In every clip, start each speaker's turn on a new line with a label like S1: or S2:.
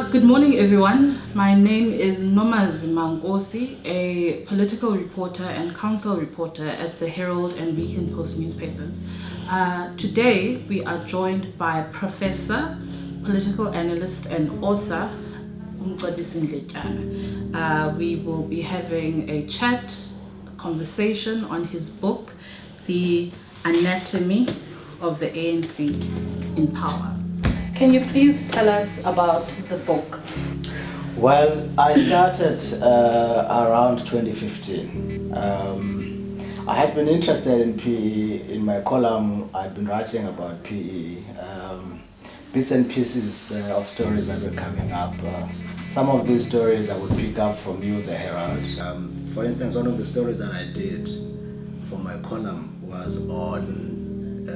S1: Good morning, everyone. My name is Mcebisi Ndletyana, a political reporter and council reporter at the Herald and Beacon Post newspapers. Today, we are joined by Professor, political analyst, and author Mcebisi Ndletyana. We will be having a chat, a conversation on his book, The Anatomy of the ANC in Power. Can you please tell us about the book?
S2: Well, I started around 2015. I had been interested in PE. In my column, I'd been writing about PE, bits and pieces of stories that were coming up. Some of these stories I would pick up from you, the Herald. For instance, one of the stories that I did for my column was on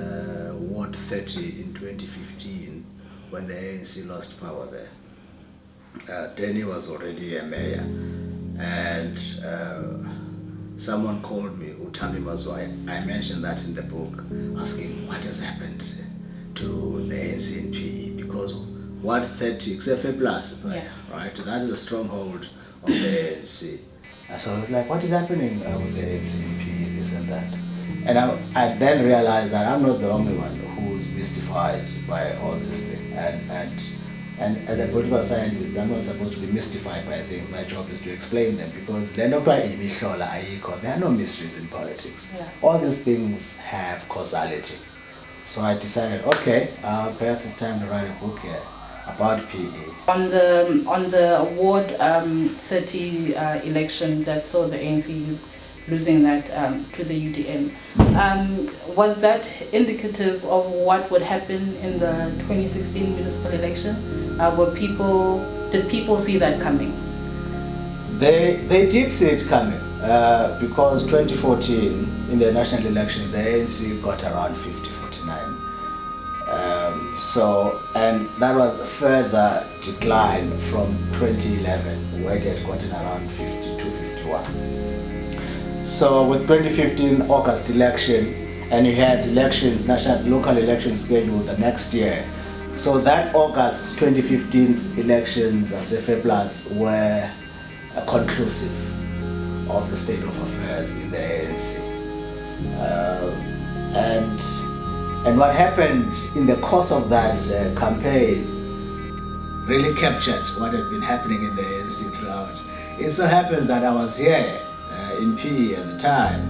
S2: Ward 30 in 2015. When the ANC lost power there. Danny was already a mayor, and someone called me, Utami Mazwai. I mentioned that in the book, asking what has happened to the ANC in PE, because Ward 30, except for Plus, right? That is a stronghold of the ANC. So I was like, what is happening with the ANC in PE, this and that? And I then realized that I'm not the only one who's mystified by all this thing. And as a political scientist, I'm not supposed to be mystified by things. My job is to explain them, because there are no mysteries in politics.
S1: Yeah.
S2: All these things have causality. So I decided, okay, perhaps it's time to write a book here about PE.
S1: On the Ward 30 election that saw the ANC losing that to the UDM, was that indicative of what would happen in the 2016 municipal election? Did people see that coming?
S2: They did see it coming, because 2014 in the national election the ANC got around 50-49. And that was a further decline from 2011, where it had gotten around 52-51. So with 2015 August election, and you had elections, local elections scheduled the next year. So that August 2015 elections as FA Plus were conclusive of the state of affairs in the ANC. And what happened in the course of that campaign really captured what had been happening in the ANC throughout. It so happens that I was here in PE at the time,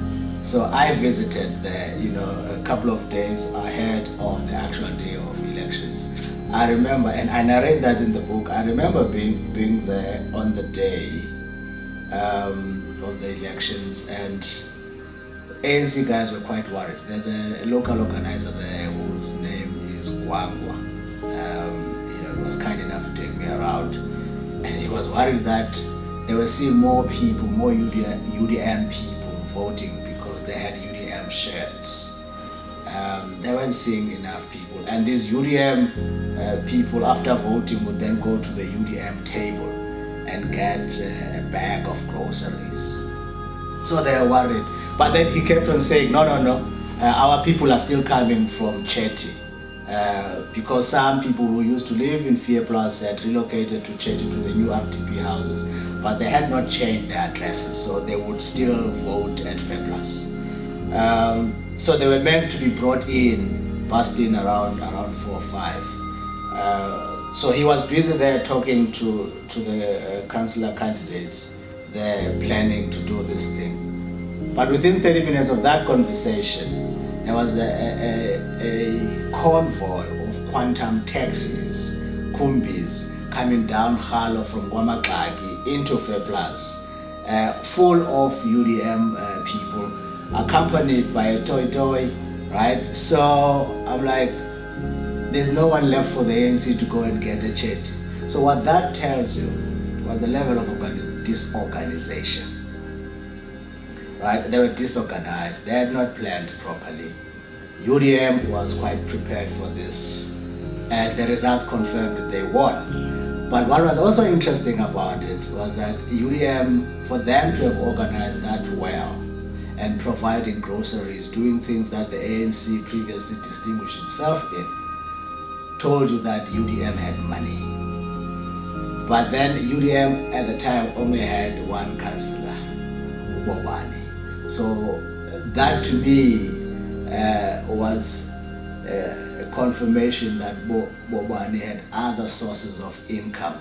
S2: so I visited there, a couple of days ahead of the actual day of elections. I remember, and I narrate that in the book, I remember being there on the day of the elections, and ANC guys were quite worried. There's a local organizer there whose name is Gwangwa. He was kind enough to take me around, and he was worried that they were seeing more people, more UDM people voting because they had UDM shirts. They weren't seeing enough people, and these UDM people, after voting, would then go to the UDM table and get a bag of groceries. So they were worried. But then he kept on saying, no, our people are still coming from Chetty. Because some people who used to live in Fear Plus had relocated to Chetty, to the new RTP houses, but they had not changed their addresses, so they would still vote at Fear Plus. So they were meant to be brought in, passed in around 4 or 5. So he was busy there talking to the councillor candidates. They're planning to do this thing. But within 30 minutes of that conversation, there was a convoy of quantum taxis, kumbis, coming down Khalo from Gwamaklaki into Fair Plus, full of UDM people, accompanied by a toy, right? So I'm like, there's no one left for the ANC to go and get a chat. So what that tells you was the level of disorganization. Right? They were disorganized, they had not planned properly. UDM was quite prepared for this, and the results confirmed that they won. But what was also interesting about it was that UDM, for them to have organized that well and providing groceries, doing things that the ANC previously distinguished itself in, told you that UDM had money. But then UDM at the time only had one councillor, Bobani. So that to me was a confirmation that Bobani had other sources of income.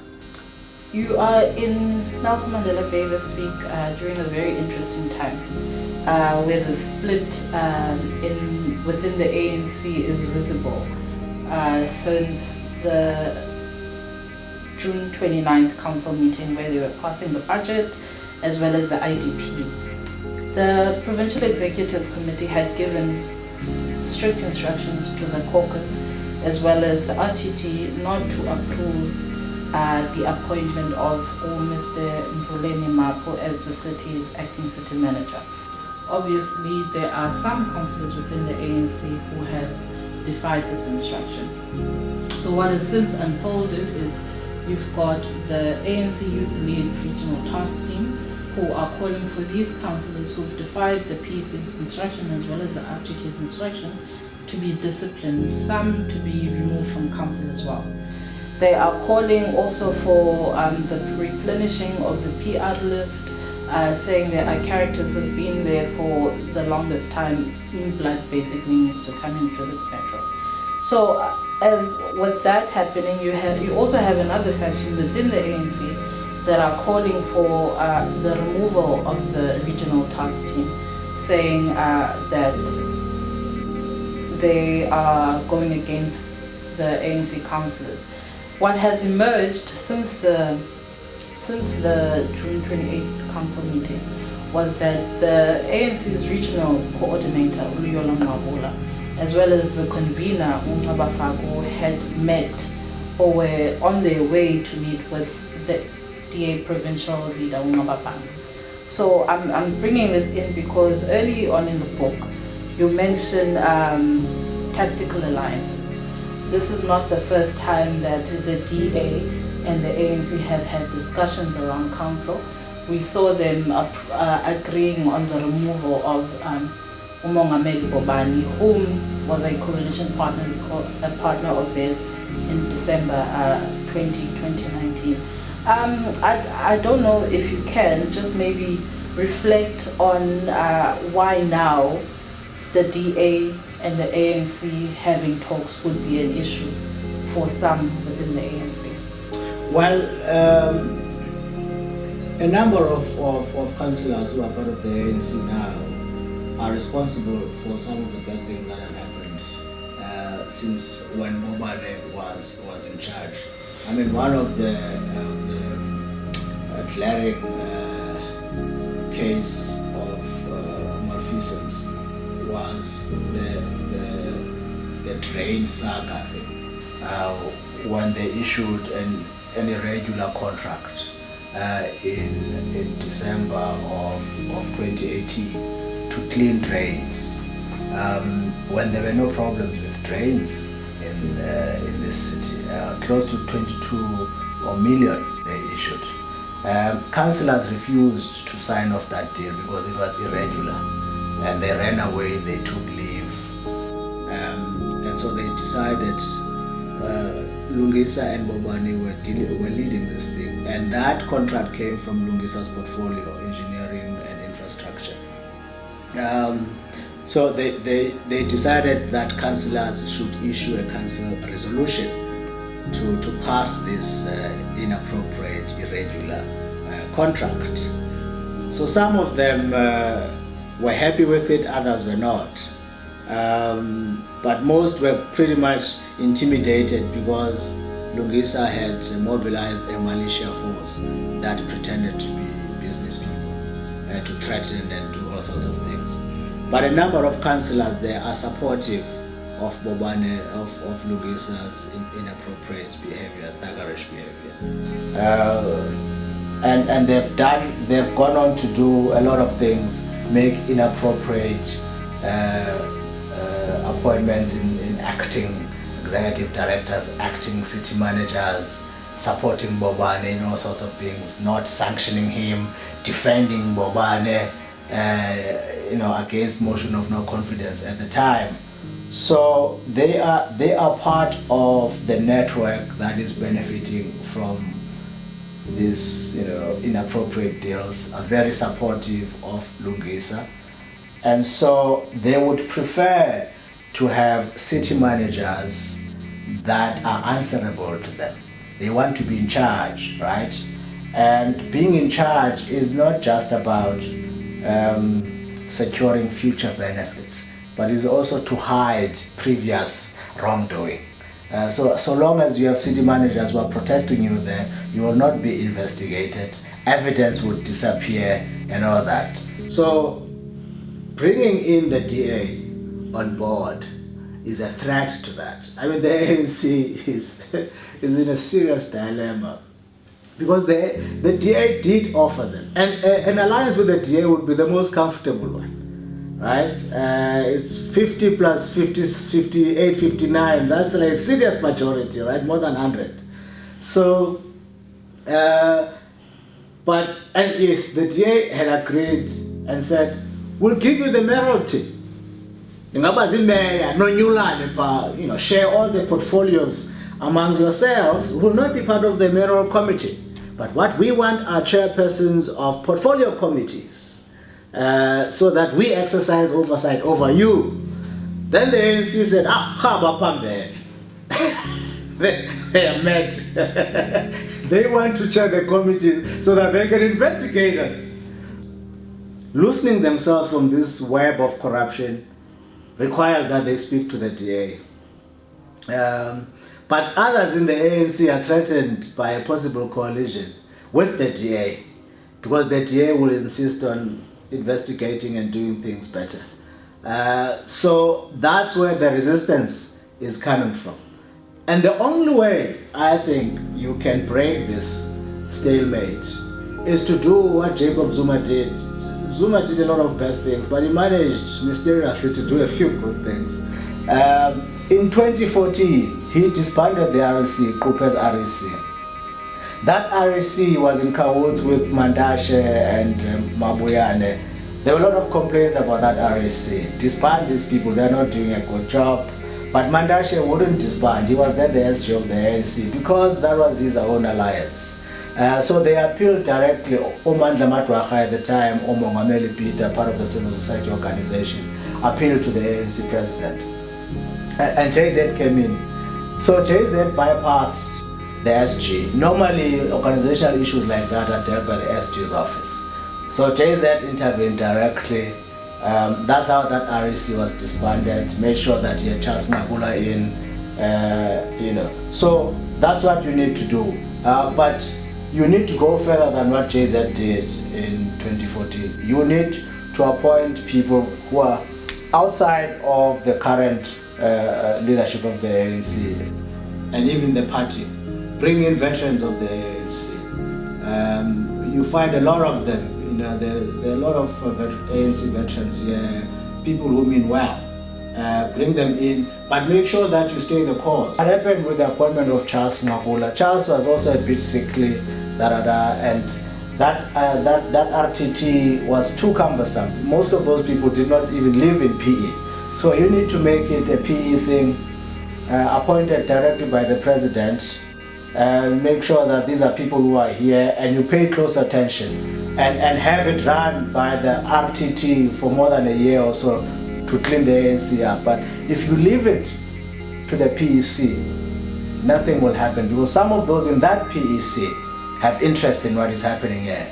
S1: You are in Nelson Mandela Bay this week during a very interesting time where the split within the ANC is visible since the June 29th council meeting where they were passing the budget as well as the IDP. The Provincial Executive Committee had given strict instructions to the caucus as well as the RTT not to approve the appointment of Mr. Mcebisi as the city's acting city manager. Obviously, there are some councillors within the ANC who have defied this instruction. So what has since unfolded is you've got the ANC Youth Lead Regional Task Team who are calling for these councillors who've defied the PC's instruction as well as the RTT's instruction to be disciplined, some to be removed from council as well. They are calling also for the replenishing of the PR list, saying there are characters that have been there for the longest time. New blood basically needs to come into this metro. So as with that happening, you also have another faction within the ANC that are calling for the removal of the regional task team, saying that they are going against the ANC councillors. What has emerged since the June 28th council meeting was that the ANC's regional coordinator, Uluyola Ngabula, as well as the convener, Mcebisi, had met or were on their way to meet with the DA provincial leader, Mcebisi. So I'm bringing this in because early on in the book, you mentioned tactical alliances. This is not the first time that the DA and the ANC have had discussions around council. We saw them agreeing on the removal of Umongameli Bobani, whom was a coalition partner of theirs in December 2019. I don't know if you can just maybe reflect on why now the DA and the ANC having talks would be an issue for some within the ANC.
S2: Well, a number of councillors who are part of the ANC now are responsible for some of the bad things that have happened since when Bobane was in charge. I mean, one of the glaring case of malfeasance was the train saga thing, when they issued an irregular contract in December of 2018 to clean drains, when there were no problems with drains in this city. Close to 22 million they issued. Councillors refused to sign off that deal because it was irregular, and they ran away, they took leave, and so they decided Lungisa and Bobani were leading this thing, and that contract came from Lungisa's portfolio, engineering and infrastructure. So they decided that councillors should issue a council resolution to pass this inappropriate, irregular contract. So some of them were happy with it, others were not. But most were pretty much intimidated because Lungisa had mobilized a militia force that pretended to be business people to threaten and do all sorts of things. But a number of councillors there are supportive of Bobane, of Lungisa's inappropriate behavior, thuggerish behavior. And they've gone on to do a lot of things, make inappropriate appointments in acting executive directors, acting city managers, supporting Bobane in all sorts of things, not sanctioning him, defending Bobane, against motion of no confidence at the time. So they are part of the network that is benefiting from these inappropriate deals, are very supportive of Lungisa, and so they would prefer to have city managers that are answerable to them. They want to be in charge, right? And being in charge is not just about securing future benefits, but is also to hide previous wrongdoing. So long as you have city managers who are protecting you there, you will not be investigated, evidence would disappear and all that. So bringing in the DA on board is a threat to that. I mean, the ANC is in a serious dilemma, because the DA did offer them, and an alliance with the DA would be the most comfortable one, right? It's 50 plus 50, 58, 59, that's like a serious majority, right? More than 100. So, and yes, the DA had agreed and said, we'll give you the mayoralty. Share all the portfolios amongst yourselves, will not be part of the mayoral committee. But what we want are chairpersons of portfolio committees, so that we exercise oversight over you. Then the ANC said, they are mad. They want to chair the committees so that they can investigate us. Loosening themselves from this web of corruption requires that they speak to the DA. But others in the ANC are threatened by a possible coalition with the DA, because the DA will insist on investigating and doing things better. So that's where the resistance is coming from. And the only way I think you can break this stalemate is to do what Jacob Zuma did. Zuma did a lot of bad things, but he managed mysteriously to do a few good things. In 2014, he disbanded the REC, Kupe's REC. That REC was in cahoots with Mandashe and Mabuyane. There were a lot of complaints about that REC. Disband these people, they're not doing a good job. But Mandashe wouldn't disband. He was then the SG of the ANC because that was his own alliance. So they appealed directly. Omandla Matwaha at the time, Omongameli Peter, part of the civil society organization, appealed to the ANC president. And JZ came in. So JZ bypassed the SG. Normally, organizational issues like that are dealt by the SG's office. So JZ intervened directly. That's how that REC was disbanded. Made sure that he had Charles Magula in, So that's what you need to do. But you need to go further than what JZ did in 2014. You need to appoint people who are outside of the current leadership of the ANC and even the party. Bring in veterans of the ANC. You find a lot of them. There are a lot of ANC veterans here, people who mean well. Bring them in, but make sure that you stay the course. What happened with the appointment of Charles Magula? Charles was also a bit sickly, and that RTT was too cumbersome. Most of those people did not even live in PE. So you need to make it a PE thing, appointed directly by the president, and make sure that these are people who are here, and you pay close attention, and have it run by the RTT for more than a year or so to clean the ANC up. But if you leave it to the PEC, nothing will happen, because some of those in that PEC have interest in what is happening here.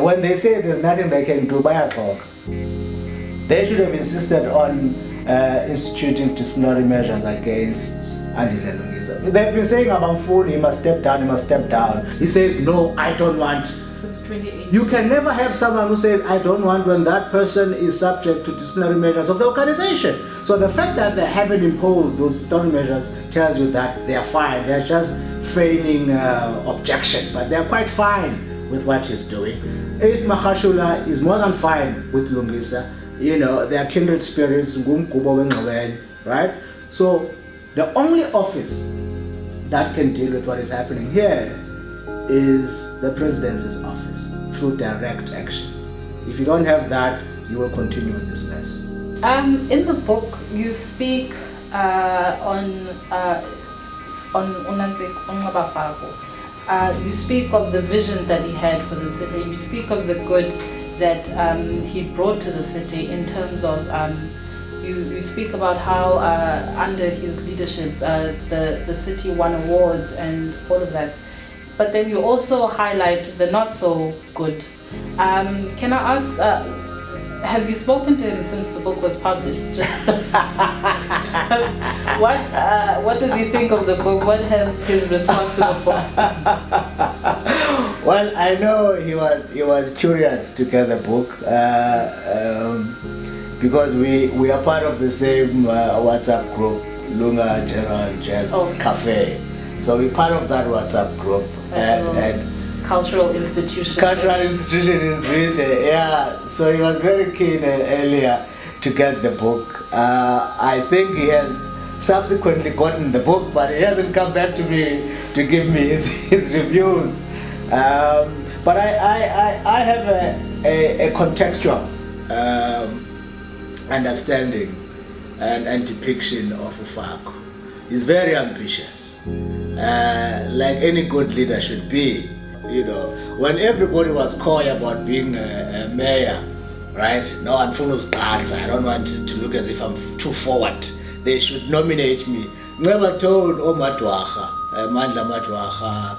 S2: When they say there's nothing they can do, by a talk, they should have insisted on instituting disciplinary measures against Andile Lungisa. They've been saying about Mfuni, he must step down, he must step down. He says, no, I don't want.
S1: Since 2018.
S2: You can never have someone who says, I don't want, when that person is subject to disciplinary measures of the organization. So the fact that they haven't imposed those disciplinary measures tells you that they are fine. They're just feigning objection, but they're quite fine with what he's doing. Ace Mahashula is more than fine with Lungisa. They are kindred spirits, right? So the only office that can deal with what is happening here is the presidency's office through direct action. If you don't have that, you will continue with this mess.
S1: In the book, you speak on Unanzik Ungabafago. you speak of the vision that he had for the city. You speak of the good that he brought to the city in terms of you speak about how under his leadership the city won awards and all of that. But then you also highlight the not so good. Can I ask, have you spoken to him since the book was published? What does he think of the book? What has his response to the book?
S2: Well, I know he was curious to get the book because we are part of the same WhatsApp group, Lunga General Jazz Cafe. So we're part of that WhatsApp group and
S1: cultural institution.
S2: Cultural institution in Sweden, yeah. So he was very keen earlier to get the book. I think he has subsequently gotten the book, but he hasn't come back to me to give me his reviews. But I have a contextual understanding and depiction of Ufako. He's very ambitious, like any good leader should be. You know, when everybody was coy about being a mayor, right? No one follows dance. I don't want to look as if I'm too forward. They should nominate me. Never told Omatwaha, Mandla Matwaha,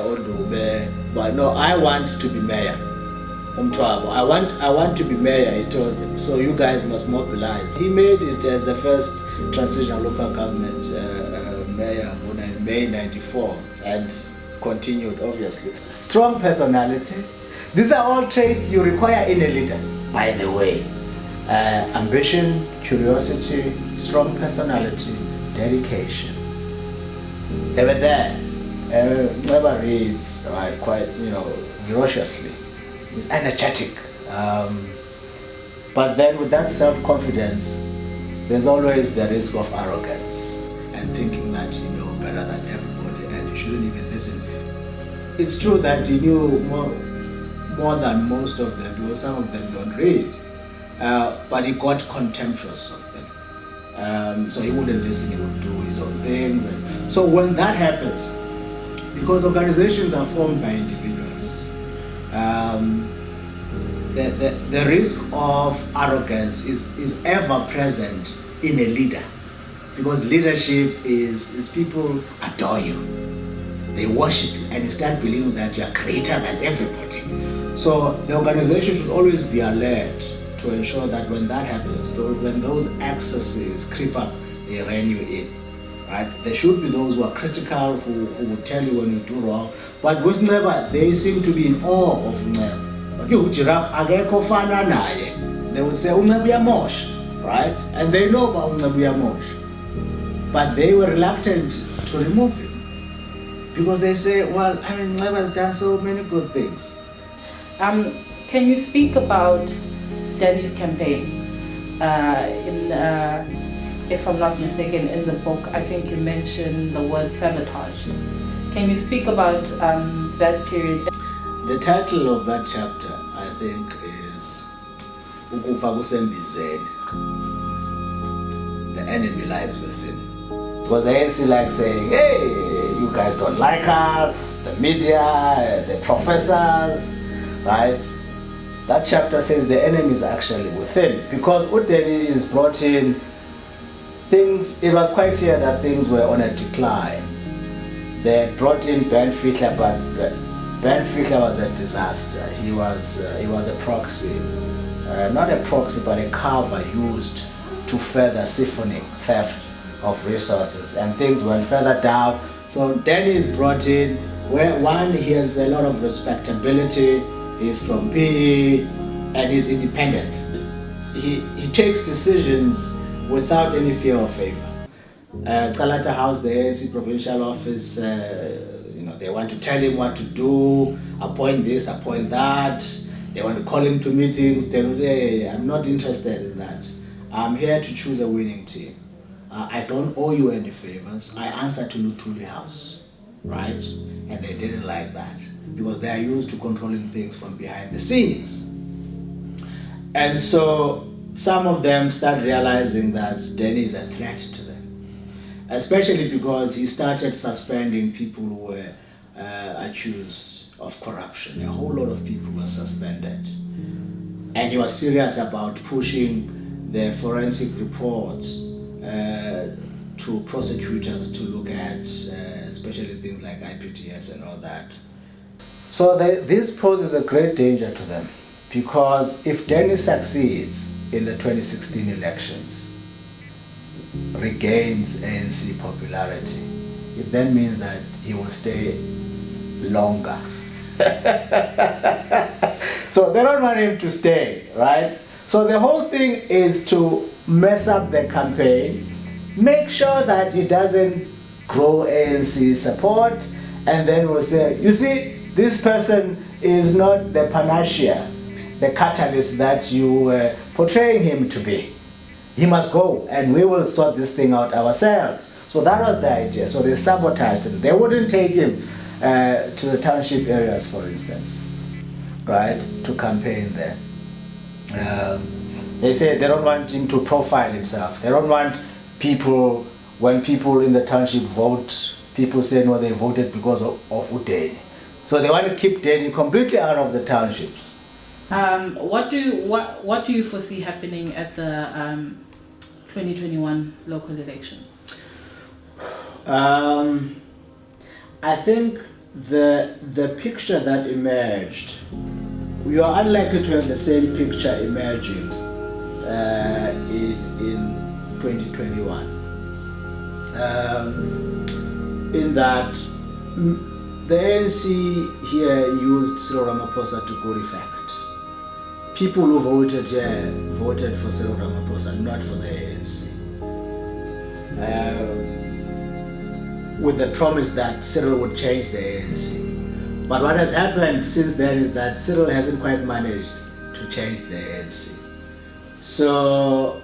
S2: Odube, but no, I want to be mayor. I want to be mayor, he told them. So you guys must mobilize. He made it as the first transitional local government mayor in May '94 and continued, obviously. Strong personality. These are all traits you require in a leader, by the way. Ambition, curiosity, strong personality, dedication. They were there. Never reads quite, ferociously. He's energetic. But then with that self-confidence, there's always the risk of arrogance and thinking that you know better than everybody and you shouldn't even listen. It's true that he knew more than most of them because some of them don't read. But he got contemptuous of them. So he wouldn't listen, he would do his own things. And so when that happens, because organizations are formed by individuals, the risk of arrogance is ever present in a leader. Because leadership is people adore you. They worship you and you start believing that you are greater than everybody. So the organization should always be alert to ensure that when that happens, when those excesses creep up, they rein you in. Right? There should be those who are critical, who will tell you when you do wrong. But with Mcebisi, they seem to be in awe of Mcebisi. They would say, Mcebisi, right? And they know about Mcebisi. But they were reluctant to remove him. Because they say, well, Mcebisi has done so many good things.
S1: Can you speak about Danny's campaign? If I'm not mistaken, in the book, I think you mentioned the word sabotage. Can you speak about that period?
S2: The title of that chapter, I think, is Mcebisi. The enemy lies within. Because the ANC likes saying, hey, you guys don't like us, the media, the professors, right? That chapter says the enemy is actually within. Because Udeni is brought in, it was quite clear that things were on a decline. They had brought in Ben Fichler, but Ben Fichler was a disaster. He was a proxy. Not a proxy, but a cover used to further siphoning theft of resources, and things went further down. So Danny is brought in, where one, he has a lot of respectability, he's from PE, and he's independent. He takes decisions without any fear or favor. Kalata House, the ANC provincial office, they want to tell him what to do, appoint this, appoint that. They want to call him to meetings, tell him, hey, I'm not interested in that. I'm here to choose a winning team. I don't owe you any favors. I answer to Lutuli House, right? And they didn't like that because they are used to controlling things from behind the scenes. And so some of them start realizing that Danny is a threat to them, especially because he started suspending people who were accused of corruption. A whole lot of people were suspended. And he was serious about pushing the forensic reports to prosecutors to look at, especially things like IPTS and all that. So this poses a great danger to them, because if Danny succeeds in the 2016 elections, regains ANC popularity, it then means that he will stay longer. So they don't want him to stay, right? So the whole thing is to mess up the campaign, make sure that he doesn't grow ANC support, and then we'll say, you see, this person is not the panacea, the catalyst that you were portraying him to be. He must go, and we will sort this thing out ourselves. So that was the idea. So they sabotaged him. They wouldn't take him to the township areas, for instance, right, to campaign there. They say they don't want him to profile himself. They don't want people, when people in the township vote, people say, no, they voted because of Udeni. So they want to keep Danny completely out of the townships.
S1: What do you foresee happening at the 2021 local elections?
S2: I think the picture that emerged, we are unlikely to have the same picture emerging in 2021. In that the ANC here used Cyril Ramaphosa to good effect. People who voted here voted for Cyril Ramaphosa, not for the ANC. With the promise that Cyril would change the ANC. But what has happened since then is that Cyril hasn't quite managed to change the ANC. So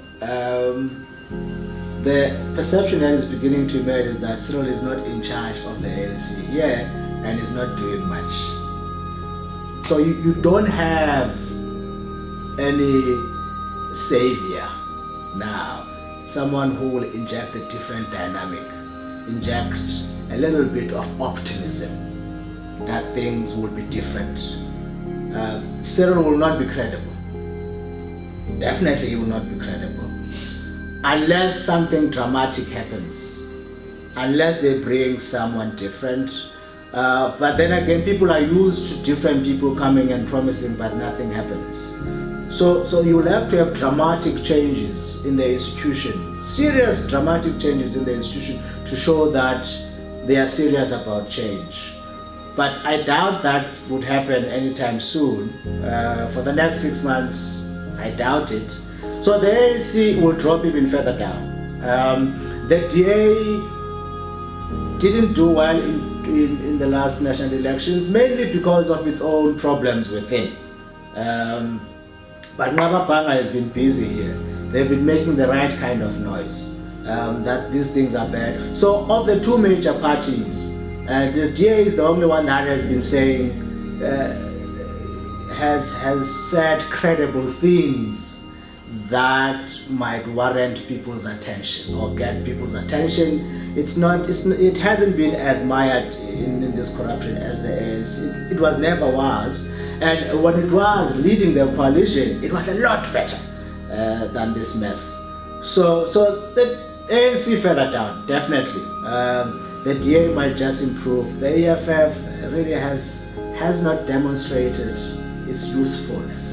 S2: the perception that is beginning to emerge is that Cyril is not in charge of the ANC here and is not doing much. So you don't have any savior now, someone who will inject a different dynamic, inject a little bit of optimism that things will be different. Cyril will not be credible. Definitely he will not be credible. Unless something dramatic happens. Unless they bring someone different. But then again, people are used to different people coming and promising, but nothing happens. So you will have to have dramatic changes in the institution, serious dramatic changes in the institution to show that they are serious about change. But I doubt that would happen anytime soon. For the next 6 months, I doubt it. So the ANC will drop even further down. The DA didn't do well in the last national elections, mainly because of its own problems within. But Nababanga has been busy here. They've been making the right kind of noise, that these things are bad. So of the two major parties, the DA is the only one that has been saying, has said credible things that might warrant people's attention or get people's attention. It hasn't been as mired in this corruption as the ANC. It was never was. And when it was leading the coalition, it was a lot better than this mess. So the ANC further down, definitely. The DA might just improve. The EFF really has not demonstrated its usefulness.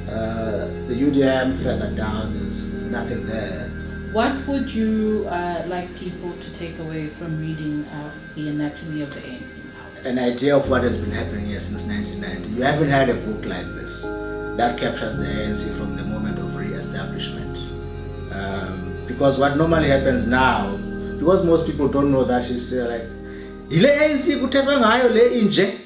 S2: The UDM further down, there's nothing there.
S1: What would you like people to take away from reading The Anatomy of the ANC?
S2: An idea of what has been happening here since 1990. You haven't had a book like this that captures the ANC from the moment of re-establishment. Because what normally happens now, because most people don't know that history, like, ile ANC kuthethwa ngayo le inje.